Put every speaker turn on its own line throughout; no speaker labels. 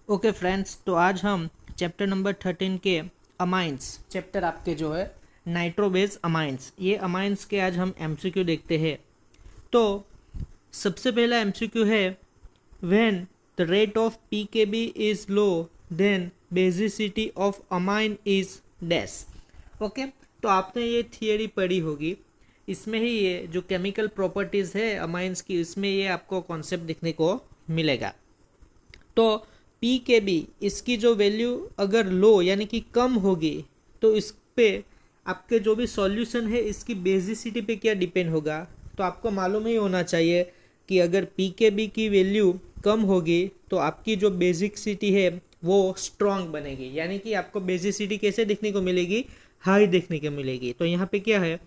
Okay friends, तो आज हम चैप्टर नंबर 13 के अमाइंस चैप्टर आपके जो है नाइट्रोबेस अमाइंस, ये अमाइंस के आज हम एमसीक्यू देखते हैं। तो सबसे पहला एमसीक्यू है when the rate of pKb is low then basicity of amine is dash. Okay, तो आपने ये थियरी पढ़ी होगी, इसमें ही ये जो केमिकल प्रॉपर्टीज़ है अमाइंस की, इसमें ये आपको कॉन्सेप्ट देखने को मिलेगा। तो पी के बी इसकी जो वैल्यू अगर लो यानी कि कम होगी तो इस पे आपके जो भी सॉल्यूशन है इसकी बेसिसिटी पे क्या डिपेंड होगा। तो आपको मालूम ही होना चाहिए कि अगर पी के बी की वैल्यू कम होगी तो आपकी जो बेसिसिटी है वो स्ट्रॉन्ग बनेगी, यानी कि आपको बेसिसिटी कैसे देखने को मिलेगी, हाई देखने को मिलेगी। तो यहाँ पे क्या है,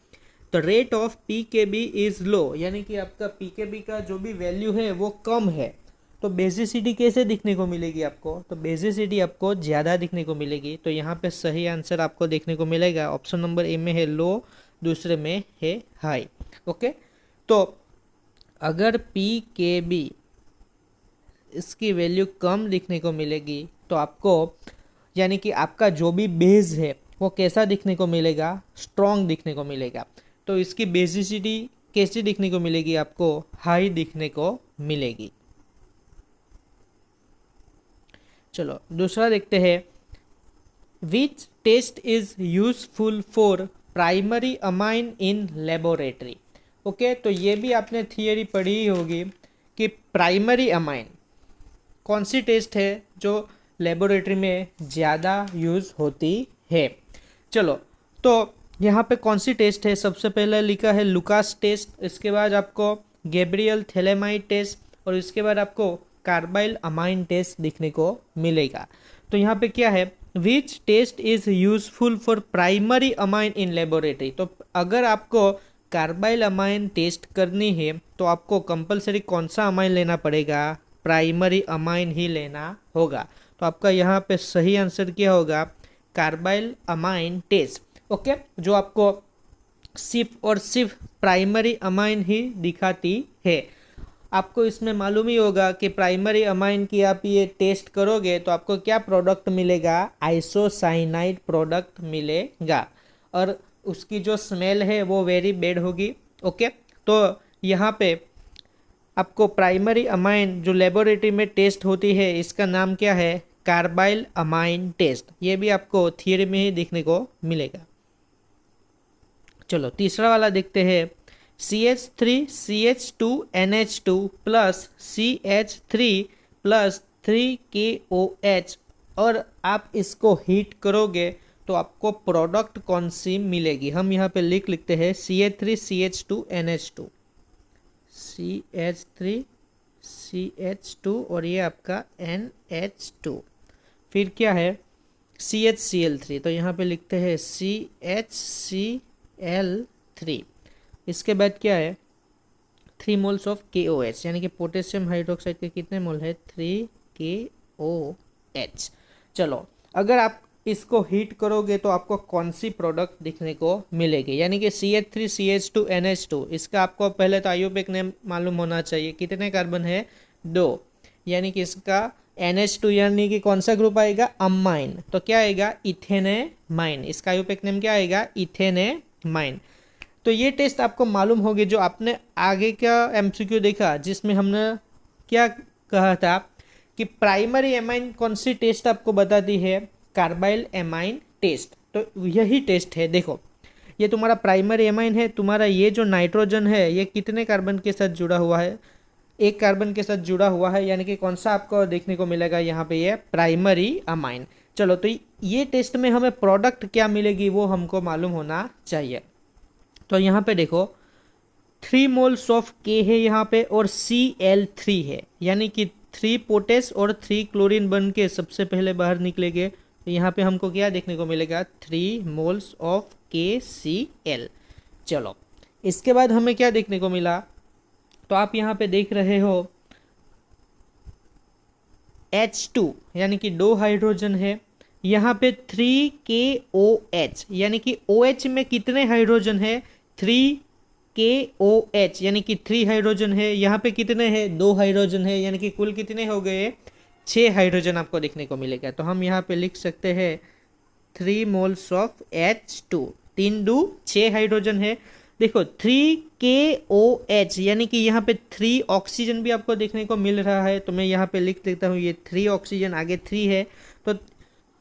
तो रेट ऑफ पी के बी इज लो, यानी कि आपका पी के बी का जो भी वैल्यू है वो कम है, तो बेसिसिटी कैसे दिखने को मिलेगी आपको, तो बेसिसिटी आपको ज़्यादा दिखने को मिलेगी। तो यहाँ पे सही आंसर आपको देखने को मिलेगा ऑप्शन नंबर ए में है लो, दूसरे में है हाई। ओके, तो अगर पी के बी इसकी वैल्यू कम दिखने को मिलेगी तो आपको यानी कि आपका जो भी बेस है वो कैसा दिखने को मिलेगा, स्ट्रॉन्ग दिखने को मिलेगा। तो इसकी बेसिसिटी कैसी दिखने को मिलेगी, आपको हाई दिखने को मिलेगी। चलो दूसरा देखते हैं, which test is useful for primary amine in laboratory. Okay, तो ये भी आपने थियरी पढ़ी ही होगी कि प्राइमरी अमाइन कौन सी टेस्ट है जो लेबोरेटरी में ज़्यादा यूज़ होती है। चलो, तो यहाँ पे कौन सी टेस्ट है, सबसे पहले लिखा है लुकास टेस्ट, इसके बाद आपको गैब्रियल थैलेमाइड टेस्ट और इसके बाद आपको कार्बाइल अमाइन टेस्ट दिखने को मिलेगा। तो यहाँ पे क्या है, which test is useful for primary amine in laboratory. तो अगर आपको कार्बाइल अमाइन टेस्ट करनी है तो आपको कंपलसरी कौन सा अमाइन लेना पड़ेगा, प्राइमरी अमाइन ही लेना होगा। तो आपका यहाँ पे सही आंसर क्या होगा, कार्बाइल अमाइन टेस्ट। ओके, जो आपको सिर्फ और सिर्फ प्राइमरी अमाइन ही दिखाती है। आपको इसमें मालूम ही होगा कि प्राइमरी अमाइन की आप ये टेस्ट करोगे तो आपको क्या प्रोडक्ट मिलेगा, आइसोसाइनाइड प्रोडक्ट मिलेगा और उसकी जो स्मेल है वो वेरी बैड होगी। ओके, तो यहाँ पे आपको प्राइमरी अमाइन जो लेबोरेटरी में टेस्ट होती है इसका नाम क्या है, कार्बाइल अमाइन टेस्ट। ये भी आपको थियरी में ही देखने को मिलेगा। चलो तीसरा वाला देखते हैं, CH3CH2NH2 plus CH3 plus 3KOH और आप इसको हीट करोगे तो आपको प्रोडक्ट कौन सी मिलेगी। हम यहाँ पे लिखते हैं CH3CH2NH2, CH3CH2 और ये आपका NH2, फिर क्या है CHCl3, तो यहाँ पे लिखते हैं CHCl3। इसके बाद क्या है 3 मोल्स ऑफ KOH, यानी कि पोटेशियम हाइड्रोक्साइड के कितने मोल है, 3KOH। चलो, अगर आप इसको हीट करोगे तो आपको कौन सी प्रोडक्ट दिखने को मिलेगी, यानी कि CH3CH2NH2, इसका आपको पहले तो आयुपेक नेम मालूम होना चाहिए, कितने कार्बन है, 2, यानी कि इसका NH2 यानी कि कौन सा ग्रुप आएगा, अमाइन, तो क्या आएगा, इथेनेमाइन। इसका आयुपेक नेम क्या आएगा, इथेनेमाइन। तो ये टेस्ट आपको मालूम होगी, जो आपने आगे का एमसीक्यू देखा जिसमें हमने क्या कहा था कि प्राइमरी एमाइन कौन सी टेस्ट आपको बताती है, कार्बाइल एमाइन टेस्ट। तो यही टेस्ट है, देखो ये तुम्हारा प्राइमरी एमाइन है, तुम्हारा ये जो नाइट्रोजन है ये कितने कार्बन के साथ जुड़ा हुआ है, एक कार्बन के साथ जुड़ा हुआ है, यानी कि कौन सा आपको देखने को मिलेगा यहाँ पे, ये प्राइमरी अमाइन। चलो, तो ये टेस्ट में हमें प्रोडक्ट क्या मिलेगी वो हमको मालूम होना चाहिए। तो यहाँ पे देखो 3 मोल्स ऑफ के है यहाँ पे और Cl3 है, यानी कि 3 पोटेश और 3 क्लोरीन बन के सबसे पहले बाहर निकलेंगे। तो यहाँ पे हमको क्या देखने को मिलेगा, 3 मोल्स ऑफ KCl। चलो, इसके बाद हमें क्या देखने को मिला, तो आप यहाँ पे देख रहे हो H2 यानी कि 2 हाइड्रोजन है, यहाँ पे 3KOH यानी कि OH में कितने हाइड्रोजन है, 3KOH यानी कि 3 हाइड्रोजन है, यहाँ पे कितने हैं, 2 हाइड्रोजन है, यानी कि कुल कितने हो गए, 6 हाइड्रोजन आपको देखने को मिलेगा। तो हम यहाँ पे लिख सकते हैं 3 मोल्स ऑफ H2, 3 दू 6 हाइड्रोजन है। देखो 3KOH यानी कि यहाँ पे 3 ऑक्सीजन भी आपको देखने को मिल रहा है। तो मैं यहाँ पे लिख देता हूँ ये 3 ऑक्सीजन, आगे 3 है तो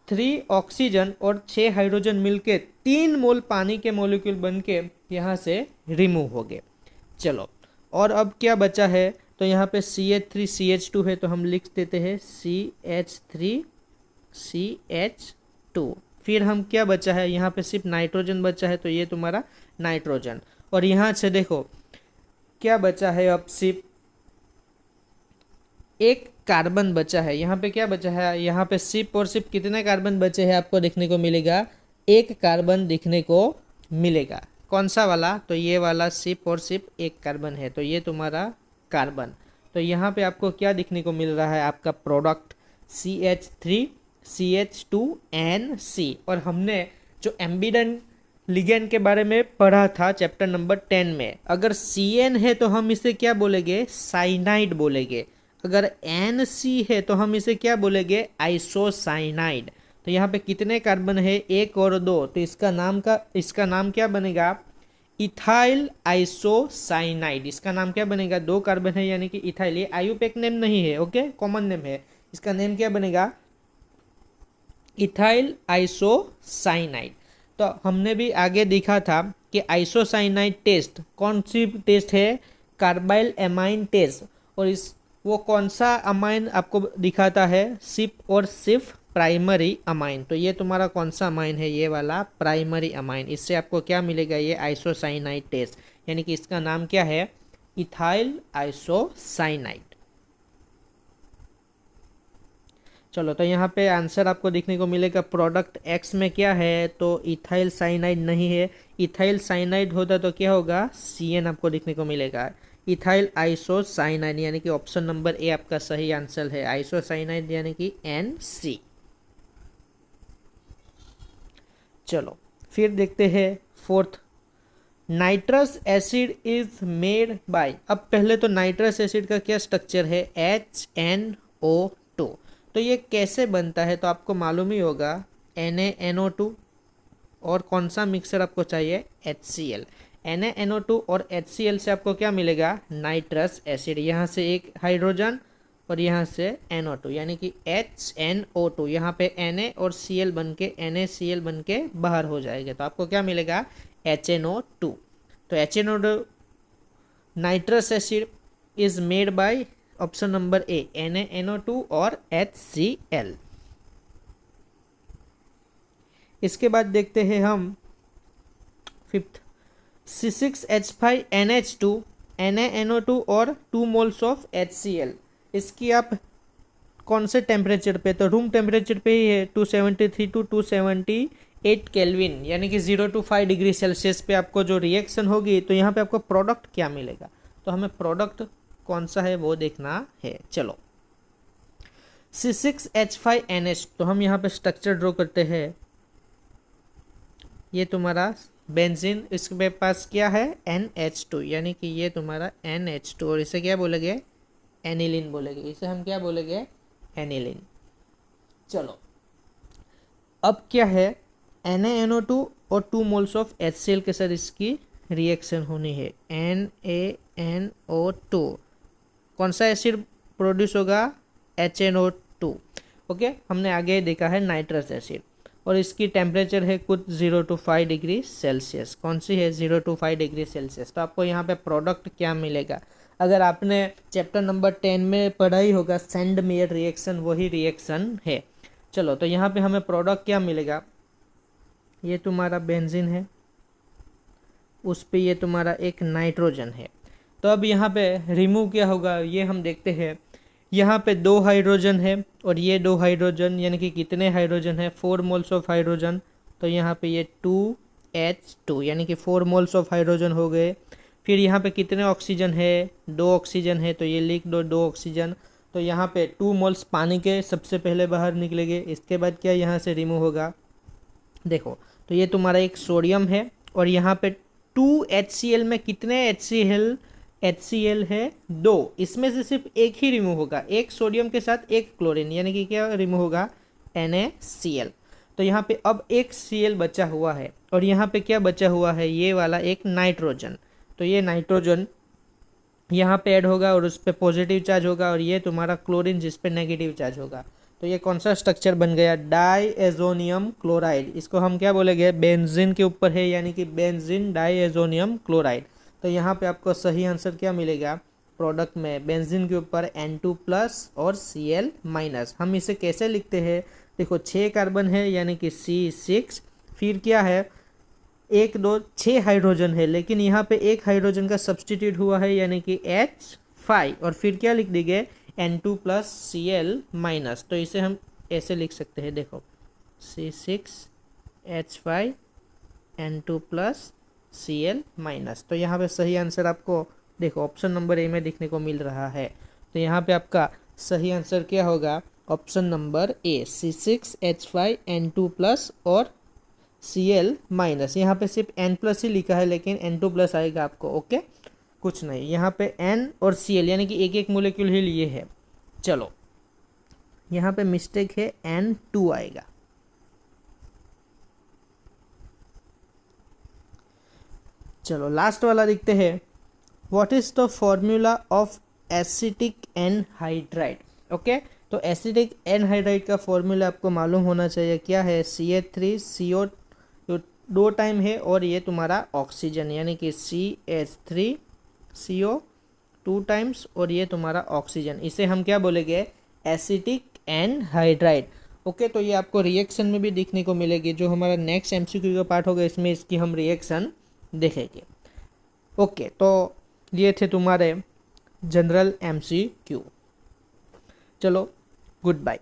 3 ऑक्सीजन और 6 हाइड्रोजन मिलके 3 मोल पानी के मॉलिक्यूल बन के यहाँ से रिमूव हो गए। चलो, और अब क्या बचा है, तो यहाँ पे CH3CH2 है तो हम लिख देते हैं CH3CH2। फिर हम क्या बचा है, यहाँ पे सिर्फ नाइट्रोजन बचा है तो ये तुम्हारा नाइट्रोजन। और यहाँ से देखो क्या बचा है, अब सिर्फ एक कार्बन बचा है। यहाँ पे क्या बचा है, यहाँ पे सिर्फ और सिर्फ कितने कार्बन बचे हैं आपको देखने को मिलेगा, एक कार्बन दिखने को मिलेगा। कौन सा वाला, तो ये वाला सिर्फ और सिर्फ एक कार्बन है, तो ये तुम्हारा कार्बन। तो यहाँ पे आपको क्या दिखने को मिल रहा है, आपका प्रोडक्ट CH3CH2NC। और हमने जो एम्बिडेंट लिगेंड के बारे में पढ़ा था चैप्टर नंबर 10 में, अगर CN है तो हम इसे क्या बोलेंगे, साइनाइड बोलेंगे। अगर NC है तो हम इसे क्या बोलेंगे, आइसोसाइनाइड। तो यहाँ पे कितने कार्बन है, 1 और 2, तो इसका नाम क्या बनेगा, इथाइल आइसोसाइनाइड। इसका नाम क्या बनेगा, 2 कार्बन है यानी कि इथाइल। ये आयुपेक नेम नहीं है, ओके, कॉमन नेम है। इसका नेम क्या बनेगा, इथाइल आइसोसाइनाइड। तो हमने भी आगे देखा था कि आइसोसाइनाइड टेस्ट कौन सी टेस्ट है, कार्बाइल एमाइन टेस्ट। और वो कौन सा अमाइन आपको दिखाता है, सिर्फ और सिर्फ प्राइमरी अमाइन। तो ये तुम्हारा कौन सा अमाइन है, ये वाला प्राइमरी अमाइन। इससे आपको क्या मिलेगा, ये आइसोसाइनाइड टेस्ट, यानी कि इसका नाम क्या है, इथाइल आइसोसाइनाइड। चलो, तो यहाँ पे आंसर आपको देखने को मिलेगा प्रोडक्ट एक्स में क्या है, तो इथाइल साइनाइड नहीं है। इथाइल साइनाइड होता तो क्या होगा, CN आपको देखने को मिलेगा। इथाइल आइसोसाइनाइड यानी कि ऑप्शन नंबर ए आपका सही आंसर है, आइसोसाइनाइड यानी कि NC। चलो फिर देखते हैं fourth, nitrous acid is made by. अब पहले तो नाइट्रस एसिड का क्या स्ट्रक्चर है, HNO2। तो ये कैसे बनता है, तो आपको मालूम ही होगा, NaNO2 और कौन सा मिक्सर आपको चाहिए, HCl। NaNO2 और HCl से आपको क्या मिलेगा, नाइट्रस एसिड। यहाँ से एक हाइड्रोजन और यहाँ से NO2 यानी कि HNO2। यहाँ पे Na और Cl बन के NaCl बन के बाहर हो जाएगा, तो आपको क्या मिलेगा, HNO2। तो HNO2 nitrous acid is made by option number A, NaNO2 और HCl। इसके बाद देखते हैं हम फिफ्थ, C6H5NH2 NaNO2 और 2 मोल्स ऑफ HCl। इसकी आप कौन से टेम्परेचर पे, तो रूम टेम्परेचर पे ही है, 273 to 278 केल्विन यानी कि 0 to 5 डिग्री सेल्सियस पे आपको जो रिएक्शन होगी, तो यहाँ पे आपको प्रोडक्ट क्या मिलेगा। तो हमें प्रोडक्ट कौन सा है वो देखना है। चलो, C6H5NH, तो हम यहाँ पे स्ट्रक्चर ड्रॉ करते हैं। ये तुम्हारा बेंजीन, इसके पास क्या है, NH2 यानी कि ये तुम्हारा NH2, और इसे क्या बोलेंगे, एनिलीन बोलेंगे। इसे हम क्या बोलेंगे, एनिलीन। चलो, अब क्या है, NaNO2 और 2 मोल्स ऑफ HCl के साथ इसकी रिएक्शन होनी है, NaNO2। कौन सा एसिड प्रोड्यूस होगा, HNO2। ओके, हमने आगे देखा है नाइट्रस एसिड, और इसकी टेम्परेचर है कुछ 0 to 5 डिग्री सेल्सियस। कौन सी है, 0 to 5 डिग्री सेल्सियस। तो आपको यहाँ पे प्रोडक्ट क्या मिलेगा, अगर आपने चैप्टर नंबर 10 में पढ़ा ही होगा, सेंड मेयर रिएक्शन, वही रिएक्शन है। चलो, तो यहाँ पे हमें प्रोडक्ट क्या मिलेगा, ये तुम्हारा बेंजीन है, उस पे ये तुम्हारा एक नाइट्रोजन है। तो अब यहाँ पे रिमूव क्या होगा, ये हम देखते हैं। यहाँ पे 2 हाइड्रोजन है और ये 2 हाइड्रोजन, यानी कि कितने हाइड्रोजन है, 4 मोल्स ऑफ हाइड्रोजन। तो यहाँ पे ये 2H2 यानी कि 4 मोल्स ऑफ हाइड्रोजन हो गए। फिर यहाँ पे कितने ऑक्सीजन है, 2 ऑक्सीजन है, तो ये लिख दो 2 ऑक्सीजन। तो यहाँ पे 2 मोल्स पानी के सबसे पहले बाहर निकलेंगे। इसके बाद क्या यहाँ से रिमूव होगा, देखो, तो ये तुम्हारा एक सोडियम है, और यहाँ पे 2 HCl में कितने HCl HCl है 2, इसमें से सिर्फ एक ही रिमूव होगा, एक सोडियम के साथ एक क्लोरीन, यानी कि क्या रिमूव होगा, NaCl। तो यहाँ पे अब एक Cl बचा हुआ है और यहाँ पे क्या बचा हुआ है, ये वाला एक नाइट्रोजन। तो ये नाइट्रोजन यहाँ पे ऐड होगा और उस पर पॉजिटिव चार्ज होगा, और ये तुम्हारा क्लोरीन जिस पे नेगेटिव चार्ज होगा। तो ये कौन सा स्ट्रक्चर बन गया, डाईएजोनियम क्लोराइड। इसको हम क्या बोलेंगे, बेंजीन के ऊपर है, यानी कि बेंजीन डाईएजोनियम क्लोराइड। तो यहाँ पे आपको सही आंसर क्या मिलेगा, प्रोडक्ट में बेंजीन के ऊपर N2+ और Cl-। हम इसे कैसे लिखते हैं, देखो 6 कार्बन है यानी कि C6, फिर क्या है 1 2 6 हाइड्रोजन है, लेकिन यहाँ पे एक हाइड्रोजन का सब्सटीट्यूट हुआ है यानी कि H5, और फिर क्या लिख देंगे N2+ Cl-। तो इसे हम ऐसे लिख सकते हैं, देखो C6H5 N2+ Cl-। तो यहाँ पे सही आंसर आपको देखो ऑप्शन नंबर ए में देखने को मिल रहा है। तो यहाँ पे आपका सही आंसर क्या होगा, option number A, C6H5 N2+ और Cl-। यहाँ पे सिर्फ N+ ही लिखा है, लेकिन N2+ आएगा आपको, ओके, कुछ नहीं। यहाँ पे N और Cl यानी कि एक एक मोलेक्यूल ही लिए है। चलो यहाँ पे मिस्टेक है, N2 आएगा। चलो लास्ट वाला देखते हैं, what is the formula of acetic anhydride. Okay, तो एसिटिक एनहाइड्राइड का फॉर्मूला आपको मालूम होना चाहिए, क्या है, CH3CO, जो 2 टाइम है, और ये तुम्हारा ऑक्सीजन यानी कि CH3CO 2 टाइम्स, और ये तुम्हारा ऑक्सीजन, इसे हम क्या बोलेंगे, एसिटिक एनहाइड्राइड। ओके, तो ये आपको रिएक्शन में भी देखने को मिलेगी, जो हमारा नेक्स्ट MCQ का पार्ट होगा इसमें इसकी हम रिएक्शन देखेंगे। ओके, तो ये थे तुम्हारे जनरल MCQ। चलो गुड बाय।